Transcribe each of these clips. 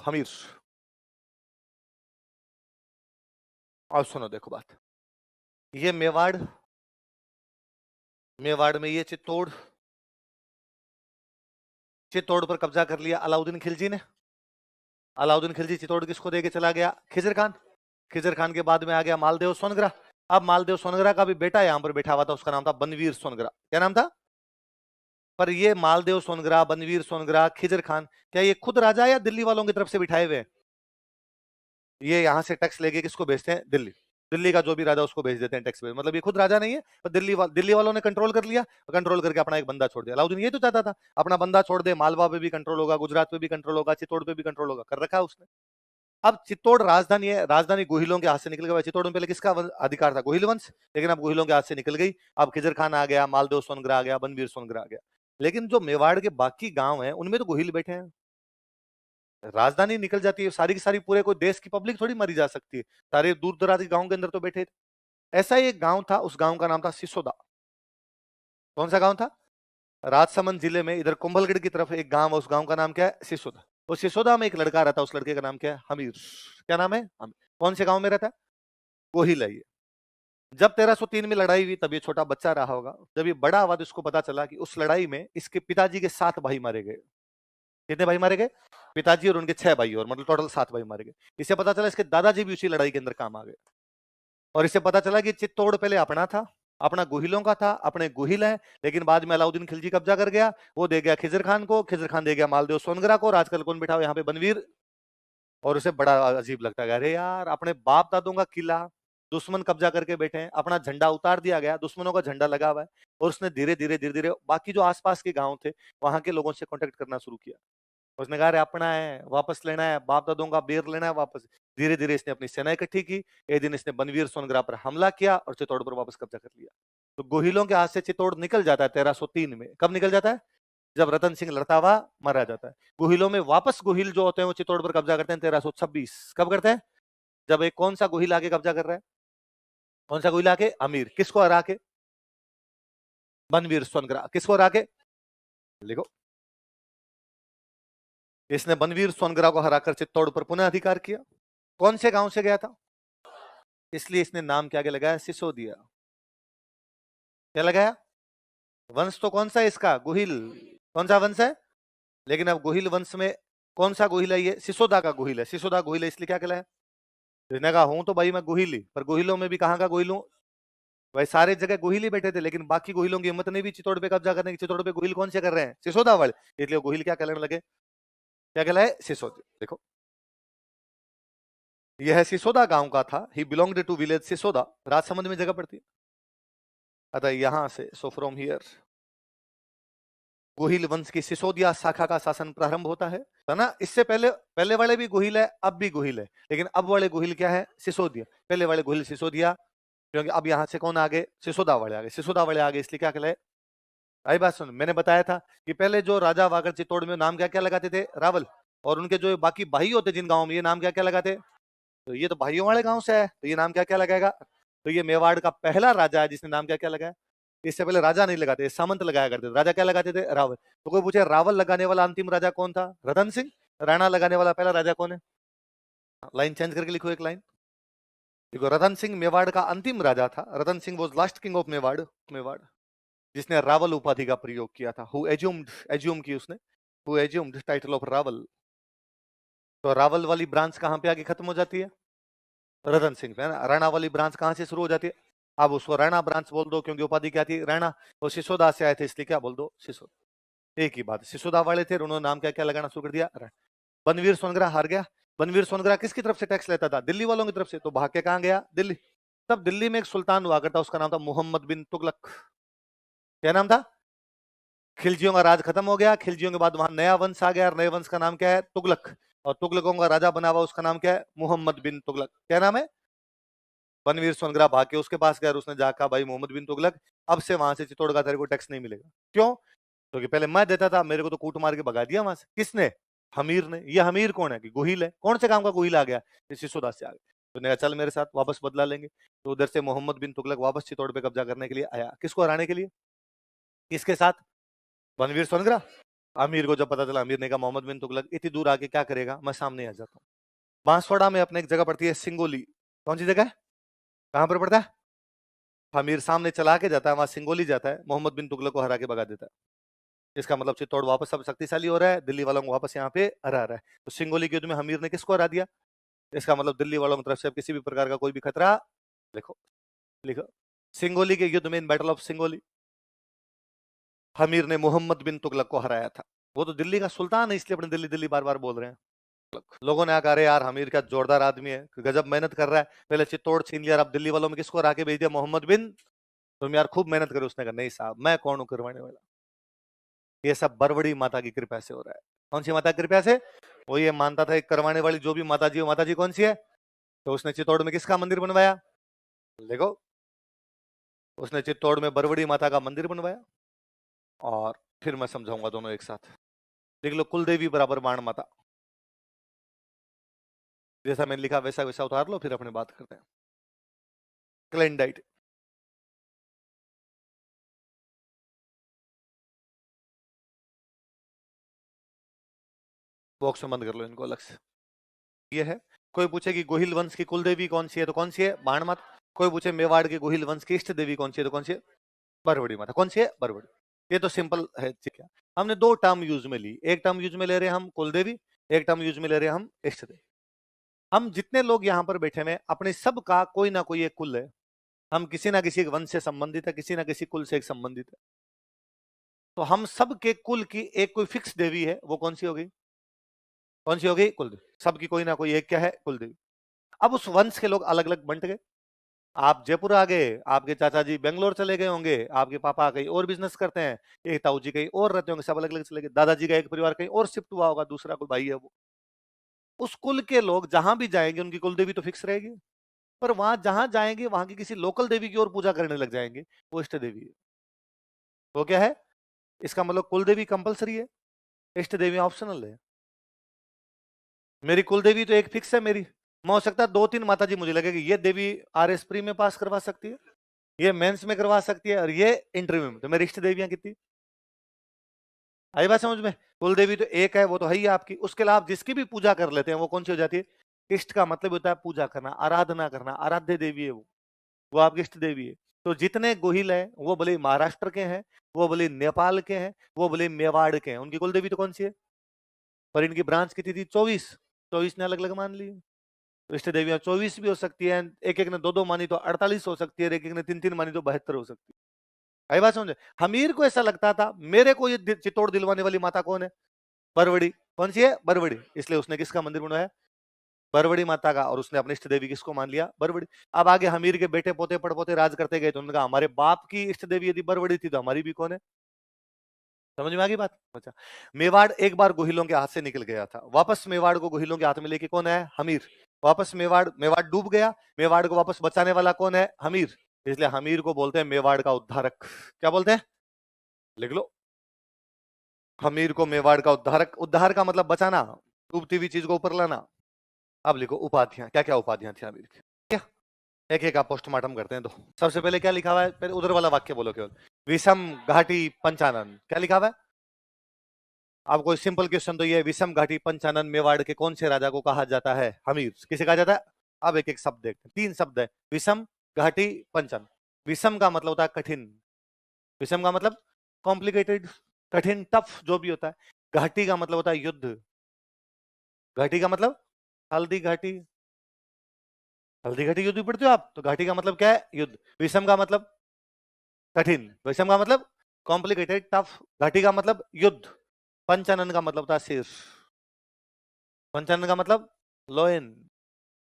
हमीर। और सुनो देखो बात, ये मेवाड़, मेवाड़ में ये चित्तौड़, चित्तौड़ पर कब्जा कर लिया अलाउद्दीन खिलजी ने। अलाउद्दीन खिलजी चित्तौड़ किसको देके चला गया? खिजर खान। खिजर खान के बाद में आ गया मालदेव सोनगरा। अब मालदेव सोनगरा का भी बेटा यहां पर बैठा हुआ था, उसका नाम था बनवीर सोनगरा। क्या नाम था? पर ये मालदेव सोनगरा, बनवीर सोनगरा, खिजर खान, क्या ये खुद राजा या दिल्ली वालों की तरफ से बिठाए हुए? ये यहां से टैक्स लेके किसको भेजते हैं? दिल्ली। दिल्ली का जो भी राजा उसको भेज देते हैं टैक्स पे, मतलब ये खुद राजा नहीं है, पर दिल्ली वालों ने कंट्रोल कर लिया, कंट्रोल करके अपना एक बंदा छोड़ दिया। अलाउद्दीन ये तो चाहता था अपना बंदा छोड़ दे, मालवा पे भी कंट्रोल होगा, गुजरात पे भी कंट्रोल होगा, चित्तौड़ पे भी कंट्रोल होगा, कर रखा है उसने। अब चित्तौड़ राजधानी है, राजधानी गोहिलों के हाथ से निकल गया। चित्तौड़ में पहले किसका अधिकार था? गोहिल वंश, लेकिन अब गोहिलों के हाथ से निकल गई। अब खिजर खान आ गया, मालदेव सोनगरा आ गया, बनवीर सोनगरा आ गया। लेकिन जो मेवाड़ के बाकी गांव हैं उनमें तो गोहिल बैठे हैं। राजधानी निकल जाती है, सारी की सारी पूरे कोई देश की पब्लिक थोड़ी मारी जा सकती है, सारे दूर दराज के गांव के अंदर तो बैठे थे। ऐसा ही एक गांव था, उस गांव का नाम था सिसोदा। कौन सा गांव था? राजसमंद जिले में इधर कुंभलगढ़ की तरफ एक गांव है, उस गांव का नाम क्या है? सिसोदा। उस सिसोदा में एक लड़का रहता है, उस लड़के का नाम क्या है? हमीर। क्या नाम है? हमीर। कौन से गांव में रहता है? गोहिल है ये। जब 1303 में लड़ाई हुई तब ये छोटा बच्चा रहा होगा। जब ये बड़ा हुआ तो इसको पता चला कि उस लड़ाई में इसके पिताजी के 7 भाई मारे गए। कितने भाई मारे गए? पिताजी और उनके 6 भाई, और मतलब टोटल 7 भाई मारे गए। इसे पता चला इसके दादाजी भी उसी लड़ाई के अंदर काम आ गए। और इसे पता चला कि चित्तौड़ पहले अपना था, अपना गोहिलों का था, अपने गोहिल है, लेकिन बाद में अलाउद्दीन खिलजी कब्जा कर गया। वो दे गया खिजर खान को, खिजर खान दे गया मालदेव सोनगरा को, और आजकल कौन बैठा हुआ यहाँ पे? बनवीर। और उसे बड़ा अजीब लगता है, अरे यार अपने बाप दादों का किला दुश्मन कब्जा करके बैठे हैं, अपना झंडा उतार दिया गया, दुश्मनों का झंडा लगा हुआ है। और उसने धीरे धीरे धीरे धीरे बाकी जो आसपास के गांव थे वहां के लोगों से कांटेक्ट करना शुरू किया। उसने कहा अरे अपना है, वापस लेना है, बाप दादों का बेर लेना है वापस। धीरे धीरे इसने अपनी सेना इकट्ठी की। एक दिन इसने बनवीर सोनगरा पर हमला किया और चित्तौड़ पर वापस कब्जा कर लिया। तो गोहिलों के हाथ से चित्तौड़ निकल जाता है 1303 में। कब निकल जाता है? जब रतन सिंह लड़ता हुआ मारा जाता है। गोहिलों में वापस गोहिल जो होते हैं वो चित्तौड़ पर कब्जा करते हैं 1326। कब करते हैं? जब एक कौन सा गोहिल आके कब्जा कर रहा है? कौन सा गोहिल आके? अमीर। किसको हरा के? बनवीर सोनगरा। किसको हरा के? लिखो, इसने बनवीर सोनगरा को हराकर चित्तौड़ पर पुनः अधिकार किया। कौन से गांव से गया था? इसलिए इसने नाम क्या क्या लगाया? सिसोदिया। क्या लगाया? वंश तो कौन सा है इसका? गोहिल। कौन सा वंश है? लेकिन अब गोहिल वंश में कौन सा गोहिल है? ये सिसोदा का गोहिल है। सिसोदा गोहिल है, इसलिए क्या कहलाया? इसने कहा हूं तो भाई मैं गोहिल ही, पर गोहिलों में भी कहां का गोहिल हूं? भाई सारे जगह गोहिल ही बैठे थे, लेकिन बाकी गोहिलों की हिम्मत नहीं भी चित्तौड़ पे कब्जा करने की। चित्तौड़ पे गोहिल कौन से कर रहे हैं? सिसोदा वाले। इसलिए गोहिल क्या कहलाने लगे? क्या कहलाए? सिसोदिया। देखो, यह सिसोदा गांव का था। He belonged to village Sisoda. Rajsamand में जगह पड़ती है। अतः यहां से सो फ्रॉम हियर गोहिल वंश की सिसोदिया शाखा का शासन प्रारंभ होता है ना। इससे पहले पहले वाले भी गोहिल है, अब भी गोहिल है, लेकिन अब वाले गोहिल क्या है? सिसोदिया। पहले वाले गोहिल सिसोदिया, क्योंकि अब यहां से कौन आ गए? सिसोदा वाले आ गए। सिसोदा वाले आ गए इसलिए क्या कहलाए? आई बात सुन, मैंने बताया था कि पहले जो राजा वागर चित्तौड़ में नाम क्या क्या लगाते थे? रावल। और उनके जो बाकी भाई होते जिन गाँव में, ये नाम क्या क्या लगाते? तो ये तो भाइयों वाले गांव से है, तो ये नाम क्या क्या लगाएगा? तो ये मेवाड़ का पहला राजा है जिसने नाम क्या क्या लगाया। इससे पहले राजा नहीं लगाते, सामंत लगाया करते थे। राजा क्या लगाते थे? रावल। तो कोई पूछे रावल लगाने वाला अंतिम राजा कौन था? रतन सिंह। राणा लगाने वाला पहला राजा कौन है? लाइन चेंज करके लिखो एक लाइन। देखो, रतन सिंह मेवाड़ का अंतिम राजा था। Ratan Singh was last king of Mewar. Mewar जिसने रावल उपाधि का प्रयोग किया था। हु एज्यूम की उसने, who assumed title of Rawal. तो रावल वाली ब्रांच कहां पे आगे खत्म हो जाती है? रतन सिंह पे, है ना। राणा वाली ब्रांच कहां से शुरू हो जाती है? अब उसको राणा ब्रांच बोल दो, क्योंकि उपाधि क्या थी? राणा। वो सिसोदा से आए थे, इसलिए क्या बोल दो? सिसोदा। एक ही बात। सिसोदा वाले थे, उन्होंने नाम क्या क्या लगाना शुरू कर दिया? बनवीर सोनगरा हार गया। बनवीर सोनगरा किसकी तरफ से टैक्स लेता था? दिल्ली वालों की तरफ से। तो भाग के कहां गया? दिल्ली। तब दिल्ली में एक सुल्तान हुआ करता, उसका नाम था मोहम्मद बिन तुगलक। क्या नाम था? खिलजियों का राज खत्म हो गया। खिलजियों के बाद वहां नया वंश आ गया, और नए वंश का नाम क्या है? तुगलक। और तुगलकों का राजा बना हुआ, उसका नाम क्या है? मोहम्मद बिन तुगलक। क्या नाम है? बनवीर सोनगरा भाग के उसके पास गया, उसने जाकर भाई मोहम्मद बिन तुगलक, अब से वहां से चित्तौड़ का तेरे को टैक्स नहीं मिलेगा। क्यों? क्योंकि पहले मैं देता था, मेरे को तो कूट मार के भगा दिया वहां से। किसने? हमीर ने। ये हमीर कौन है? कि गोहिल है। कौन से काम का गोहिल आ गया? सिसोदा से आ गया। तो कहा चल मेरे साथ वापस बदला लेंगे। तो उधर से मोहम्मद बिन तुगलक वापस चित्तौड़ पे कब्जा करने के लिए आया। किसको हराने के लिए? किसके साथ? बनवीर सोनगरा। अमीर को जब पता चला, अमीर ने कहा मोहम्मद बिन तुगलक इतनी दूर आके क्या करेगा, मैं सामने आ जाता हूँ। बांसवाड़ा में अपने एक जगह पड़ती है सिंगोली, कौन सी जगह है, कहां पर पड़ता है? अमीर सामने चला के जाता है, वहां सिंगोली जाता है, मोहम्मद बिन तुगलक को हरा के भगा देता है। इसका मतलब चित्तौड़ वापस अब शक्तिशाली हो रहा है, दिल्ली वालों को वापस यहाँ पे हरा रहा है। तो सिंगोली के युद्ध में अमीर ने किसको हरा दिया? इसका मतलब दिल्ली वालों की तरफ से अब किसी भी प्रकार का कोई भी खतरा, लिखो लिखो, सिंगोली के युद्ध में, in battle of Singoli, Hamir ने मोहम्मद बिन तुगलक को हराया था। वो तो दिल्ली का सुल्तान है, इसलिए अपने दिल्ली दिल्ली बार बार बोल रहे हैं। लोगों ने कहा, अरे यार हमीर का जोरदार आदमी है, गजब मेहनत कर रहा है, पहले चित्तौड़ छीन लिया, अब दिल्ली वालों में किसको हरा के भेज दिया, मोहम्मद बिन, तुम यार खूब मेहनत करो। उसने कहा, नहीं साहब, मैं कौन हूं करवाने वाला, ये सब बरवड़ी माता की कृपा से हो रहा है। कौन सी माता की कृपा से? वो ये मानता था, एक करवाने वाली जो भी माता जी, वो माता जी कौन सी है? तो उसने चित्तौड़ में किसका मंदिर बनवाया? देखो, उसने चित्तौड़ में बरवड़ी माता का मंदिर बनवाया। और फिर मैं समझाऊंगा दोनों एक साथ। देख लो, कुलदेवी बराबर बाण माता, जैसा मैंने लिखा वैसा वैसा उतार लो, फिर अपने बात करते हैं। क्लेंडाइट, बॉक्स में बंद कर लो इनको अलग से। ये है, कोई पूछे कि गोहिल वंश की कुलदेवी कौन सी है, तो कौन सी है? बाण माता। कोई पूछे मेवाड़ के गोहिल वंश की इष्ट देवी कौन सी है, तो कौन सी है? बरवड़ी माता। कौन सी है? बरवड़ी। ये तो सिंपल है, ठीक है। हमने दो टर्म यूज में ली, एक टर्म यूज में ले रहे हैं हम कुलदेवी, एक टर्म यूज में ले रहे हैं हम इष्ट देवी। हम जितने लोग यहाँ पर बैठे हुए, अपने सब का कोई ना कोई एक कुल है, हम किसी ना किसी वंश से संबंधित है, किसी ना किसी कुल से एक संबंधित है। तो हम सब के कुल की एक कोई फिक्स देवी है, वो कौन सी होगी? कौन सी होगी? कुलदेवी। सबकी कोई ना कोई एक क्या है? कुलदेवी। अब उस वंश के लोग अलग अलग बंट गए। आप जयपुर आ गए, आपके चाचा जी बेंगलोर चले गए होंगे, आपके पापा कहीं और बिजनेस करते हैं, एक ताऊ जी कहीं और रहते होंगे, सब अलग अलग चले गए, दादाजी का एक परिवार कहीं और शिफ्ट हुआ होगा, दूसरा कोई भाई है वो। उस कुल के लोग जहां भी जाएंगे, उनकी कुल देवी तो फिक्स रहेगी, पर वहां जहां जाएंगे, वहां की किसी लोकल देवी की ओर पूजा करने लग जाएंगे, वो इष्ट देवी है। वो क्या है? इसका मतलब कुल देवी कंपलसरी है, इष्ट देवी ऑप्शनल है। मेरी कुल देवी तो एक फिक्स है मेरी, मैं हो सकता है दो तीन माता जी मुझे लगेगी, ये देवी आरएस प्री में पास करवा सकती है, ये मेंस में करवा सकती है, और ये इंटरव्यू में। तो मेरी इष्ट देवियां कितनी? आई बात समझ में? कुल देवी तो एक है, वो तो है ही आपकी, उसके अलावा जिसकी भी पूजा कर लेते हैं, वो कौन सी हो जाती है? इष्ट का मतलब होता है पूजा करना, आराधना करना, आराध्य देवी है वो आपकी इष्ट देवी है। तो जितने गोहिल हैं, वो भले महाराष्ट्र के हैं, वो भले नेपाल के हैं, वो भले मेवाड़ के हैं, उनकी कुल देवी तो कौन सी है? पर इनकी ब्रांच कितनी थी? 24। 24 ने अलग अलग मान ली। तो इष्ट देवियां 24 भी हो सकती है, एक एक ने दो दो मानी तो 48 हो सकती है, एक एक ने तीन तीन मानी तो 72 हो सकती है। आई बात समझे? हमीर को ऐसा लगता था, मेरे को ये चित्तौड़ दिलवाने वाली माता कौन है? बरवड़ी। कौन सी है? बरवड़ी। इसलिए उसने किसका मंदिर बनवाया? बरवड़ी माता का। और उसने अपनी इष्ट देवी किसको मान लिया? बरवड़ी। अब आगे हमीर के बेटे पोते पड़पोते राज करते गए, तो उन्होंने कहा, हमारे बाप की इष्ट देवी यदि बरवड़ी थी, तो हमारी भी कौन है? समझ में आ गई बात? अच्छा, मेवाड़ एक बार गोहिलों के हाथ से निकल गया था, वापस मेवाड़ को गोहिलों के हाथ में लेके कौन है? हमीर। वापस मेवाड़, मेवाड़ डूब गया, मेवाड़ को वापस बचाने वाला कौन है? हमीर। इसलिए हमीर को बोलते हैं मेवाड़ का उद्धारक। क्या बोलते हैं? लिख लो, हमीर को मेवाड़ का उद्धारक। उद्धार का मतलब बचाना, डूबती हुई चीज को ऊपर लाना। अब लिखो उपाधियां, क्या क्या उपाधियां थी आमिर की? क्या? एक एक आप पोस्टमार्टम करते हैं। तो सबसे पहले क्या लिखा हुआ है? पहले उधर वाला वाक्य बोलो केवल। विषम घाटी पंचानन, क्या लिखा हुआ है? अब कोई सिंपल क्वेश्चन तो ये, विषम घाटी पंचानन मेवाड़ के कौन से राजा को कहा जाता है? हमीर। किसे कहा जाता है? अब एक एक शब्द देखते हैं, तीन शब्द है, विषम घाटी पंचन। विषम का मतलब होता है कठिन, विषम का मतलब कॉम्प्लिकेटेड, कठिन, टफ जो भी होता है। घाटी का मतलब होता है युद्ध, घाटी का मतलब हल्दी घाटी, हल्दी घाटी युद्ध भी पढ़ते हो आप, तो घाटी का मतलब क्या है? युद्ध। विषम का मतलब कठिन, विषम का मतलब कॉम्प्लिकेटेड, टफ, घाटी का मतलब युद्ध, पंचानन का मतलब था सिर, पंचानन का मतलब लोयन,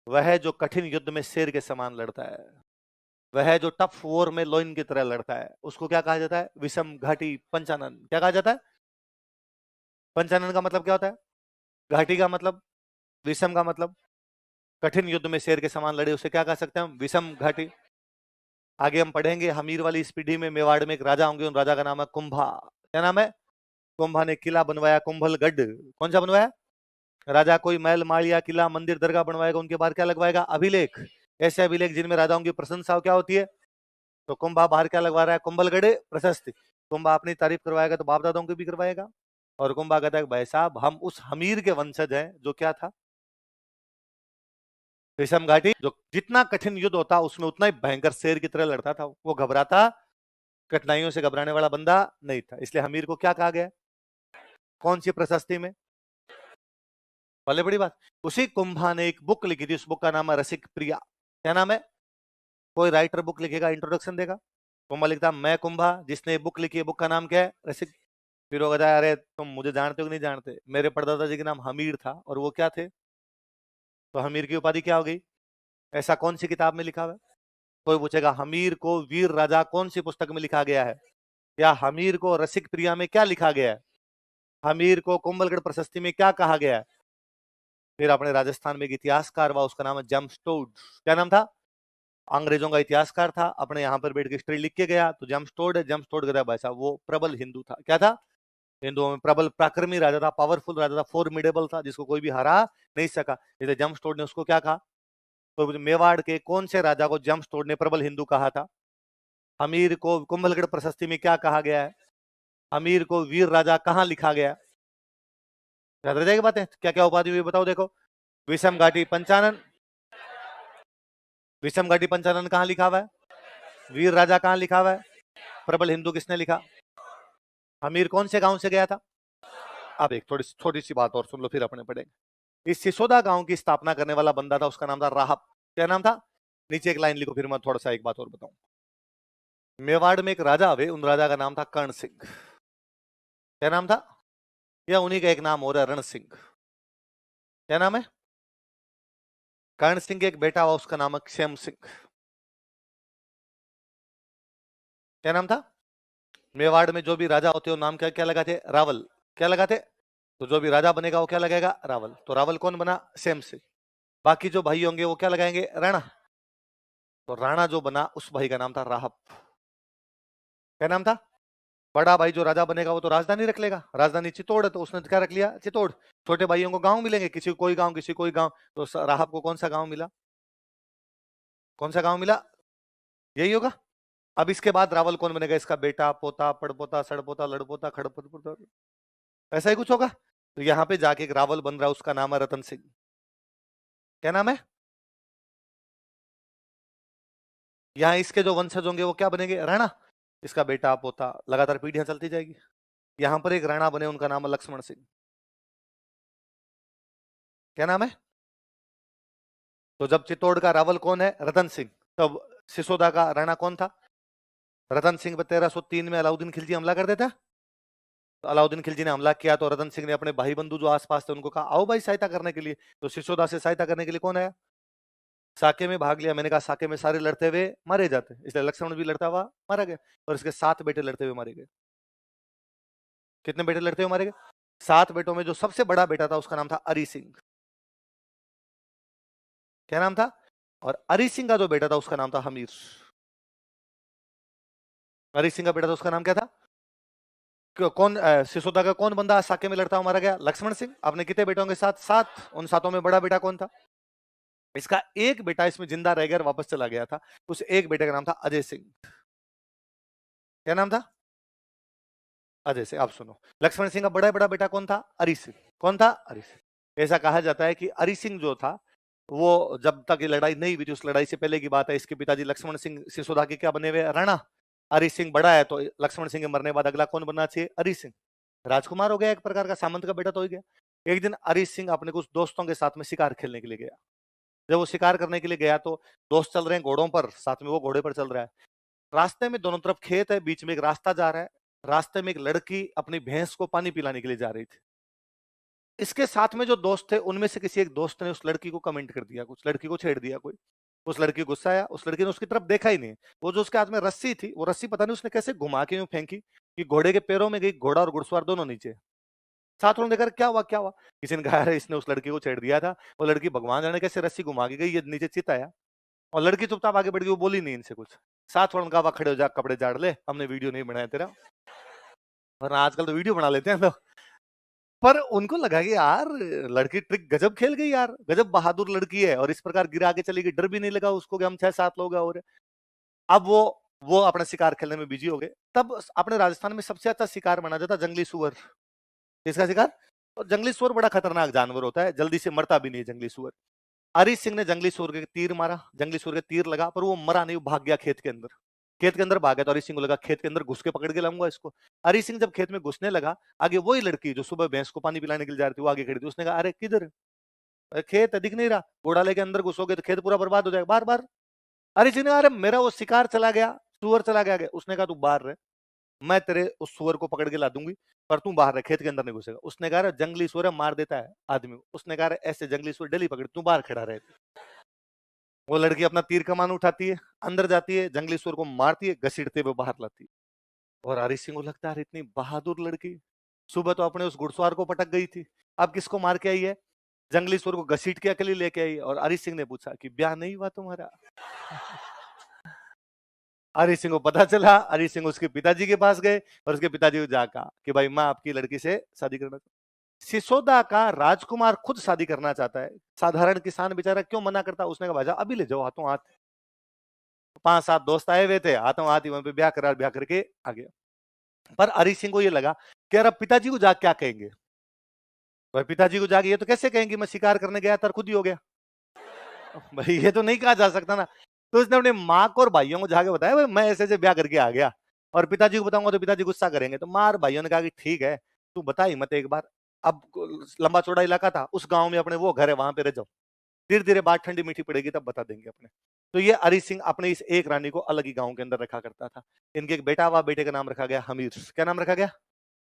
वह जो कठिन युद्ध में शेर के समान लड़ता है, वह जो टफ वॉर में लोयन की तरह लड़ता है, उसको क्या कहा जाता है? विषम घाटी पंचानन। क्या कहा जाता है? पंचानन का मतलब क्या होता है? घाटी का मतलब, विषम का मतलब कठिन युद्ध में शेर के समान लड़े, उसे क्या कह सकते हैं हम? विषम घाटी। आगे हम पढ़ेंगे हमीर वाली इस पीढ़ी में मेवाड़ में एक राजा होंगे, उन राजा का नाम है कुंभा। क्या नाम है? कुंभा ने किला बनवाया, कुंभलगढ़। कौन सा बनवाया? राजा कोई महल माड़िया किला मंदिर दरगाह बनवाएगा, उनके बाहर क्या लगवाएगा? अभिलेख। ऐसे अभिलेख जिनमें राजाओं की प्रशंसा क्या होती है। तो कुंभा बाहर क्या लगवा रहा है? कुंभलगढ़ प्रशस्ति। कुंभा अपनी तारीफ करवाएगा तो बाप दादाओं की भी करवाएगा। और कुंभा कहता है भाई साहब हम उस हमीर के वंशज हैं जो क्या था, विषम घाटी, जो जितना कठिन युद्ध होता उसमें उतना ही भयंकर शेर की तरह लड़ता था, वो घबराता, कठिनाइयों से घबराने वाला बंदा नहीं था, इसलिए हमीर को क्या कहा गया, कौन सी प्रशस्ति में, भले बड़ी बात। उसी कुंभा ने एक बुक लिखी थी, उस बुक का नाम है रसिक प्रिया। क्या नाम है, कोई राइटर बुक लिखेगा इंट्रोडक्शन देगा, कुंभा लिखता मैं कुंभा, जिसने बुक लिखी है, बुक का नाम क्या है, रसिक। फिर वो कहता है अरे तुम मुझे जानते हो कि नहीं जानते, मेरे परदादा जी का नाम हमीर था और वो क्या थे, तो हमीर की उपाधि क्या हो गई, ऐसा कौन सी किताब में लिखा हुआ है। कोई पूछेगा हमीर को वीर राजा कौन सी पुस्तक में लिखा गया है, या हमीर को रसिक प्रिया में क्या लिखा गया है, हमीर को कुंभलगढ़ प्रशस्ति में क्या कहा गया है। फिर अपने राजस्थान में एक इतिहासकार हुआ, उसका नाम है जेम्स टोड। क्या नाम था, अंग्रेजों का इतिहासकार था, अपने यहाँ पर बैठ के हिस्ट्री लिख के गया, तो जेम्स टोड है। जेम्स टोड कहता है भाई साहब वो प्रबल हिंदू था, क्या था, हिंदुओं में प्रबल पराक्रमी राजा था, पावरफुल राजा था, फॉर्मिडेबल था, जिसको कोई भी हरा नहीं सका, इसलिए जेम्स टोड ने उसको क्या कहा। तो मेवाड़ के कौन से राजा को जेम्स टोड ने प्रबल हिंदू कहा था, अमीर को कुंभलगढ़ प्रशस्ति में क्या कहा गया है, अमीर को वीर राजा कहाँ लिखा गया, याद रह जाएगी बातें, क्या क्या उपाधि हुई बताओ। देखो विषम घाटी पंचानन, विषम घाटी पंचानन कहाँ लिखा हुआ है, वीर राजा कहाँ लिखा हुआ है, प्रबल हिंदू किसने लिखा, अमीर कौन से गांव से गया था। अब एक थोड़ी छोटी सी बात और सुन लो फिर अपने पढ़ेंगे। इस सिसोदा गांव की स्थापना करने वाला बंदा था, उसका नाम था राहब। क्या नाम था, नीचे एक लाइन लिखो, फिर मैं थोड़ा सा एक बात और बताऊं। मेवाड़ में एक राजा हुए, उन राजा का नाम था कर्ण सिंह। क्या नाम था, या उन्हीं का एक नाम हो रहा है रण सिंह। क्या नाम है, कर्ण सिंह के एक बेटा हुआ, उसका नाम है क्षेम सिंह। क्या नाम था, मेवाड़ में जो भी राजा होते हो नाम क्या क्या लगाते, रावल। क्या लगाते, तो जो भी राजा बनेगा वो क्या लगेगा, रावल। तो रावल कौन बना, सेम से। बाकी जो भाई होंगे वो क्या लगाएंगे, राणा। तो राणा जो बना उस भाई का नाम था राहब। क्या नाम था, बड़ा भाई जो राजा बनेगा वो तो राजधानी रख लेगा, राजधानी चित्तौड़ है तो उसने क्या रख लिया, चित्तौड़। छोटे भाइयों को गांव मिलेंगे, किसी को कोई गांव, किसी को कोई गांव, तो राहब को कौन सा गांव मिला, कौन सा गांव मिला, यही होगा। अब इसके बाद रावल कौन बनेगा, इसका बेटा, पोता, पड़पोता, सड़पोता, लड़पोता, खड़पोता, ऐसा ही कुछ होगा। तो यहाँ पे जाके एक रावल बन रहा है, उसका नाम है रतन सिंह। क्या नाम है, यहाँ इसके जो वंशज होंगे वो क्या बनेंगे, राणा। इसका बेटा पोता, लगातार पीढ़ियां चलती जाएगी। यहां पर एक राणा बने, उनका नाम है लक्ष्मण सिंह। क्या नाम है, तो जब चित्तौड़ का रावल कौन है, रतन सिंह, तब सिसोदा का राणा कौन था, रतन सिंह पर 1303 में अलाउद्दीन खिलजी हमला कर देता। तो अलाउद्दीन खिलजी ने हमला किया तो रतन सिंह ने अपने भाई बंधु जो आसपास थे उनको कहा आओ भाई सहायता करने के लिए। तो सिसोदा से सहायता करने के लिए कौन आया, साके में भाग लिया। मैंने कहा साके में सारे लड़ते हुए मारे जाते, इसलिए लक्ष्मण भी लड़ता हुआ मारा गया, और इसके 7 बेटे लड़ते हुए मारे गए। कितने बेटे लड़ते हुए मारे गए, 7 बेटों में जो सबसे बड़ा बेटा था उसका नाम था अरी सिंह। क्या नाम था, और अरी सिंह का जो बेटा था उसका नाम था हमीर। अरी सिंह का बेटा था उसका नाम क्या था, कौन सिसोदा का कौन बंदा साके में लड़ता हुआ मारा गया, लक्ष्मण सिंह। आपने कितने बेटों के साथ, 7, उन 7 में बड़ा बेटा कौन था, इसका एक बेटा इसमें जिंदा रह गया, वापस चला गया था, उस एक बेटे का नाम था अजय सिंह। क्या नाम था, अजय सिंह। आप सुनो, लक्ष्मण सिंह का बड़ा बड़ा बेटा कौन था, अरी सिंह। कौन था, अरी सिंह। ऐसा कहा जाता है कि अरी सिंह जो था वो जब तक ये लड़ाई नहीं हुई थी, उस लड़ाई से पहले की बात है, इसके पिताजी लक्ष्मण सिंह सिसोदा के क्या बने हुए, राणा। अरी सिंह बड़ा है, तो लक्ष्मण सिंह के मरने के बाद अगला कौन बनना चाहिए, अरी सिंह। राजकुमार हो गया, एक प्रकार का सामंत का बेटा तो हो गया। एक दिन अरी सिंह अपने कुछ दोस्तों के साथ में शिकार खेलने के लिए गया। जब वो शिकार करने के लिए गया तो दोस्त चल रहे हैं घोड़ों पर, साथ में वो घोड़े पर चल रहा है। रास्ते में दोनों तरफ खेत है, बीच में एक रास्ता जा रहा है। रास्ते में एक लड़की अपनी भैंस को पानी पिलाने के लिए जा रही थी। इसके साथ में जो दोस्त थे उनमें से किसी एक दोस्त ने उस लड़की को कमेंट कर दिया, कुछ लड़की को छेड़ दिया कोई। उस लड़की को गुस्सा आया, उस लड़की ने उसकी तरफ देखा ही नहीं। वो जो उसके हाथ में रस्सी थी, वो रस्सी पता नहीं उसने कैसे घुमा के यूं फेंकी कि घोड़े के पैरों में गई, घोड़ा और घुड़सवार दोनों नीचे। साथ वालों ने देखा क्या हुआ क्या हुआ, किसी ने कहा अरे इसने उस लड़की को छेड़ दिया था। वो लड़की भगवान जाने कैसे रस्सी घुमा के गई, ये नीचे चित आया। और लड़की चुपचाप आगे बढ़ गई, वो बोली नहीं इनसे कुछ। साथ वालों ने कहा खड़े हो जा, कपड़े झाड़ ले, हमने वीडियो नहीं बनाया तेरा, वरना आजकल तो वीडियो बना लेते हैं तो। पर उनको लगा कि यार लड़की ट्रिक गजब खेल गई यार, गजब बहादुर लड़की है, और इस प्रकार गिरा आगे चली गई, डर भी नहीं लगा उसको कि हम 6-7 लोग हैं। और अब वो अपना शिकार खेलने में बिजी हो गए। तब अपने राजस्थान में सबसे अच्छा शिकार माना जाता जंगली सुअर। किसका शिकार? और जंगली सुअर बड़ा खतरनाक जानवर होता है, जल्दी से मरता भी नहीं जंगली सुअर। हरी सिंह ने जंगली सुअर के तीर मारा, जंगली सुअर के तीर लगा, पर वो मरा नहीं, वो भाग गया खेत के अंदर। खेत के अंदर भागा तो हरी सिंह को लगा खेत के अंदर घुस के पकड़ के लाऊंगा इसको। हरी सिंह जब खेत में घुसने लगा, आगे वही लड़की जो सुबह भैंस को पानी पिलाने के लिए जा रही थी, वो आगे खड़ी थी। उसने कहा, अरे किधर? खेत दिख नहीं रहा, घोड़ा लेके अंदर घुसोगे तो खेत पूरा बर्बाद हो जाएगा। बार बार हरी सिंह ने कहा, अरे मेरा वो शिकार चला गया, सुअर चला गया आगे। उसने कहा, तू बाहर रह, मैं तेरे उस सुअर को पकड़ के ला दूंगी, पर तू बाहर रह, खेत के अंदर नहीं घुसेगा। उसने कहा, जंगली सुअर मार देता है आदमी को। उसने कहा, ऐसे जंगली सुअर डेली पकड़, तू बाहर खड़ा रहे। वो लड़की अपना तीर कमान उठाती है, अंदर जाती है, जंगली सुअर को मारती है, घसीटते हुए बाहर लाती है। और हरी सिंह को लगता है, इतनी बहादुर लड़की, सुबह तो अपने उस घुड़सवार को पटक गई थी, अब किसको मार के आई है? जंगली सुअर को घसीट के अकेली लेके आई। और हरी सिंह ने पूछा कि ब्याह नहीं हुआ तुम्हारा? हरी सिंह को पता चला, हरी सिंह उसके पिताजी के पास गए और उसके पिताजी को जाकर कहा कि भाई मैं आपकी लड़की से शादी करना चाहता हूं। सिसोदा का राजकुमार खुद शादी करना चाहता है, साधारण किसान बेचारा क्यों मना करता? उसने कहा, भाई अभी ले जाओ हाथों हाथ। 5-7 दोस्त आए हुए थे, हाथों हाथ ही वहां पे ब्याह करके आ गया। पर हरी सिंह को ये लगा कि यार अब पिताजी को जाके क्या कहेंगे? भाई पिताजी को जाके ये तो कैसे कहेंगे मैं शिकार करने गया था, खुद ही हो गया। भाई ये तो नहीं कहा जा सकता ना। तो उसने अपने माँ को और भाइयों को जाके बताया, भाई मैं ऐसे ऐसे ब्याह करके आ गया और पिताजी को बताऊंगा तो पिताजी गुस्सा करेंगे। तो माँ और भाइयों ने कहा कि ठीक है, तू बता ही मत एक बार। अब लंबा चौड़ा इलाका था, उस गांव में अपने वो घर है, वहां पे रह जाओ, धीरे धीरे बात ठंडी मीठी पड़ेगी तब बता देंगे अपने। तो ये हरी सिंह अपने इस एक रानी को अलग ही गांव के अंदर रखा करता था। इनके एक बेटा हुआ, बेटे का नाम रखा गया हमीर। क्या नाम रखा गया?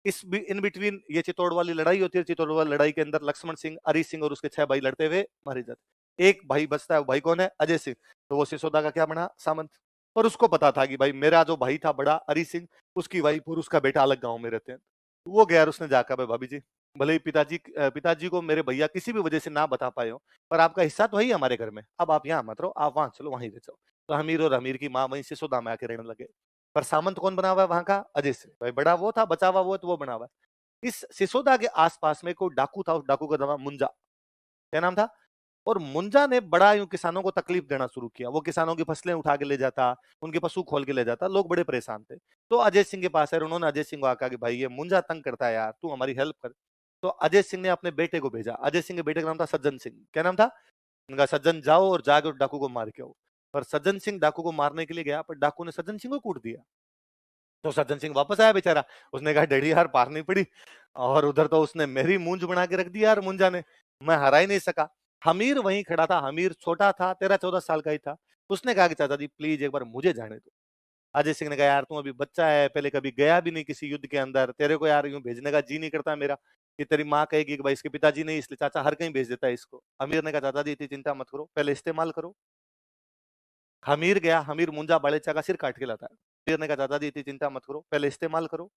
इन बिटवीन ये चित्तौड़ वाली लड़ाई होती है, चित्तौड़ वाली लड़ाई के अंदर लक्ष्मण सिंह, हरी सिंह और उसके 6 भाई लड़ते हुए मारे जाते। एक भाई बचता है, वो भाई कौन है? अजय सिंह। तो वो सिसोदा का क्या बना? सामंत। और उसको पता था कि भाई मेरा जो भाई था बड़ा हरी सिंह, उसकी वाइफ और उसका बेटा अलग गांव में रहते हैं। वो गया, उसने जाकर, भाई भाभी जी, भले ही पिताजी को मेरे भैया किसी भी वजह से ना बता पाए हो, पर आपका हिस्सा तो है ही हमारे घर में, अब आप यहाँ मत रहो, आप वहां चलो, वहीं रह जाओ। तो हमीर और हमीर की माँ वहीं सिसोदा में आके रहने लगे। पर सामंत कौन बना हुआ है वहां का? अजय सिंह। भाई बड़ा वो था, बचा हुआ वो, तो वो बना हुआ है। इस सिसोदा के आसपास में कोई डाकू था, उस डाकू का नाम मुंजा। क्या नाम था? और मुंजा ने बड़ा यूं किसानों को तकलीफ देना शुरू किया। वो किसानों की फसलें उठा के ले जाता, उनके पशु खोल के ले जाता, लोग बड़े परेशान थे। तो अजय सिंह के पास है, उन्होंने अजय सिंह को कहा कि भाई ये मुंजा तंग करता है यार, तू हमारी हेल्प कर। तो अजय सिंह ने अपने बेटे को भेजा। अजय सिंह के बेटे का नाम था सज्जन सिंह। क्या नाम था? उनका, सज्जन जाओ और जाकर डाकू को मार के आओ। पर सज्जन सिंह डाकू को मारने के लिए गया, पर डाकू ने सज्जन सिंह को कूट दिया। तो सज्जन सिंह वापस आया बेचारा, उसने कहा डैडी यार पार नहीं पड़ी, और उधर तो उसने मेरी मूंज बना के रख दी यार मुंजा ने, मैं हरा ही नहीं सका। हमीर वहीं खड़ा था, हमीर छोटा था, 13-14 साल का ही था। उसने कहा कि चाचा जी प्लीज एक बार मुझे जाने दो। अजय सिंह ने कहा, यार तुम अभी बच्चा है, पहले कभी गया भी नहीं किसी युद्ध के अंदर, तेरे को यार यूं भेजने का जी नहीं करता मेरा, कि तेरी माँ कहेगी कि भाई इसके पिताजी नहीं, इसलिए चाचा हर कहीं भेज देता है इसको। अमीर ने कहा, चाचा जी इतनी चिंता मत करो, पहले इस्तेमाल करो। हमीर गया, हमीर मुंजा बालेचा का सिर काट के लाता है। हमीर ने कहा, चाचा जी इतनी चिंता मत करो, पहले इस्तेमाल करो।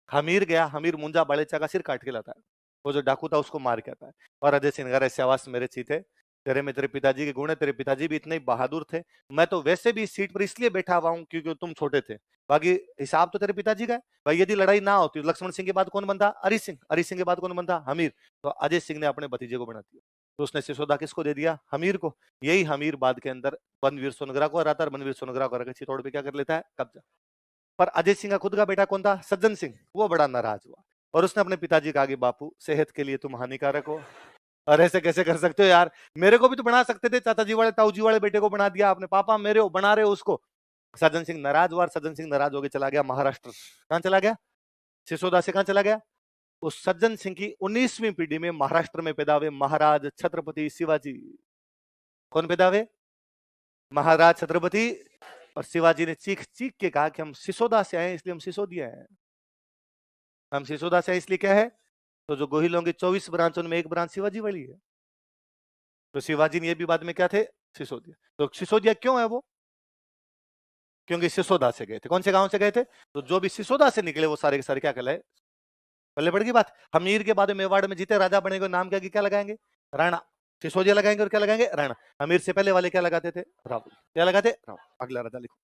हमीर गया, हमीर मुंजा बालेचा का सिर काट के लाता है। वो जो डाकू था उसको मार के आता है। और अजय सिंह ने कहा, शाबाश मेरे चीते, तेरे में तेरे पिताजी के गुण है, तेरे पिताजी भी इतने ही बहादुर थे। मैं तो वैसे भी इस सीट पर इसलिए बैठा हुआ हूं क्योंकि तुम छोटे थे, बाकी हिसाब तो तेरे पिताजी का है। भाई यदि लड़ाई ना होती तो लक्ष्मण सिंह के बाद कौन बनता? हरी सिंह। हरी सिंह के बाद कौन बनता? हमीर। तो अजय सिंह ने अपने भतीजे को बना दिया। तो उसने सिसोदा किसको दे दिया? हमीर को। यही हमीर बाद के अंदर बनवीर सोनगरा को हराता है, बनवीर सोनगरा को हरा के चित्तौड़ पे क्या कर लेता है? कब्जा। पर अजय सिंह का खुद का बेटा कौन था? सज्जन सिंह। वो बड़ा नाराज हुआ और उसने अपने पिताजी को कहा कि बापू सेहत के लिए तुम हानिकारक हो, और ऐसे कैसे कर सकते हो यार, मेरे को भी तो बना सकते थे, चाचा जी वाले ताऊ जी वाले बेटे को बना दिया आपने, पापा मेरे हो बना रहे हो उसको। सज्जन सिंह नाराज हुआ, सज्जन सिंह नाराज होकर चला गया महाराष्ट्र। कहां चला गया? सिसोदा से कहां चला गया? उस सज्जन सिंह की 19वीं पीढ़ी में महाराष्ट्र में पैदा हुए महाराज छत्रपति शिवाजी। कौन पैदा हुए? महाराज छत्रपति। और शिवाजी ने चीख चीख के कहा कि हम सिसोदा से आए इसलिए हम सिसोदिया हैं, हम सिसोदा से आए इसलिए क्या है? तो जो गोहिलों की 24 ब्रांच उनमें एक ब्रांच शिवाजी वाली है। तो शिवाजी ने ये भी बाद में क्या थे? सिसोदिया। तो सिसोदिया क्यों है वो? क्योंकि सिसोदा से गए थे। कौन से गांव से गए थे? तो जो भी सिसोदा से निकले वो सारे के सारे क्या कहलाए? पल्ले पड़ गई बात। हमीर के बाद मेवाड़ में जीते राजा बनेंगे, नाम क्या क्या लगाएंगे? राणा। सिसोदिया लगाएंगे और क्या लगाएंगे? राणा। हमीर से पहले वाले क्या लगाते थे? राहुल। क्या लगाते? राहुल। अगला राजा लिखो।